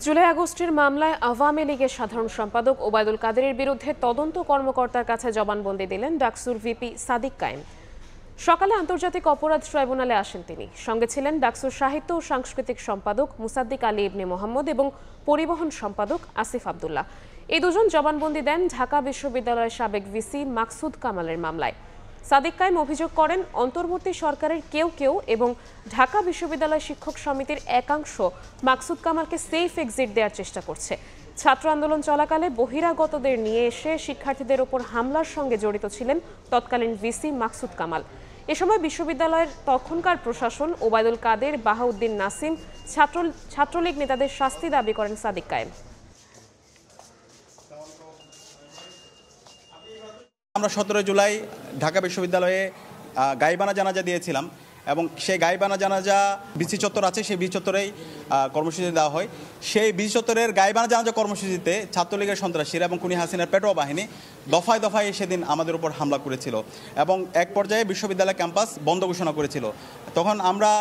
জুলাই আগস্টের মামলায় আওয়ামী লীগের সাধারণ সম্পাদক ওবায়দুল কাদেরের বিরুদ্ধে তদন্ত কর্মকর্তার কাছে জবানবন্দি দিলেন ডাকসুর ভিপি সাদিক কায়েম। সকালে আন্তর্জাতিক অপরাধ ট্রাইব্যুনালে আসেন তিনি। সঙ্গে ছিলেন ডাকসুর সাহিত্য ও সাংস্কৃতিক সম্পাদক মুসাদ্দিক আলী ইবনে মোহাম্মদ এবং পরিবহন সম্পাদক আসিফ আবদুল্লাহ। এই দুজন জবানবন্দি দেন ঢাকা বিশ্ববিদ্যালয়ের সাবেক ভিসি মাকসুদ কামালের মামলায়। সাদিক কায়েম অভিযোগ করেন, অন্তর্বর্তী সরকারের কেউ কেউ এবং ঢাকা বিশ্ববিদ্যালয় শিক্ষক সমিতির একাংশ মাকসুদ কামালকে সেফ এক্সিট দেওয়ার চেষ্টা করছে। ছাত্র আন্দোলন চলাকালে বহিরাগতদের নিয়ে এসে শিক্ষার্থীদের ওপর হামলার সঙ্গে জড়িত ছিলেন তৎকালীন ভিসি মাকসুদ কামাল। এ সময় বিশ্ববিদ্যালয়ের তখনকার প্রশাসন, ওবায়দুল কাদের, বাহাউদ্দিন নাসিম, ছাত্রলীগ নেতাদের শাস্তি দাবি করেন সাদিক কায়েম। আমরা 17 জুলাই ঢাকা বিশ্ববিদ্যালয়ে গাইবানা জানাজা দিয়েছিলাম এবং সেই গাইবানা জানাজা বিসি চত্বর আছে, সেই বিসি চত্বরেই কর্মসূচি দেওয়া হয়। সেই বিসি চত্বরের গাইবানা জানাজা কর্মসূচিতে ছাত্রলীগের সন্ত্রাসীরা এবং খুনি হাসিনার পেটোয়া বাহিনী দফায় দফায় সেদিন আমাদের উপর হামলা করেছিল এবং এক পর্যায়ে বিশ্ববিদ্যালয় ক্যাম্পাস বন্ধ ঘোষণা করেছিল। তখন আমরা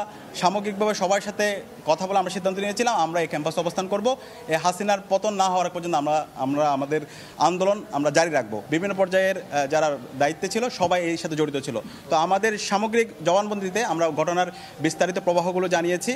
সামগ্রিকভাবে সবার সাথে কথা বলে আমরা সিদ্ধান্ত নিয়েছিলাম আমরা এই ক্যাম্পাসে অবস্থান করব। এই হাসিনার পতন না হওয়ার পর্যন্ত আমরা আমাদের আন্দোলন আমরা জারি রাখবো। বিভিন্ন পর্যায়ের যারা দায়িত্বে ছিল সবাই এই সাথে জড়িত ছিল। তো আমাদের সামগ্রিক জবানবন্দিতে আমরা ঘটনার বিস্তারিত প্রবাহগুলো জানিয়েছি।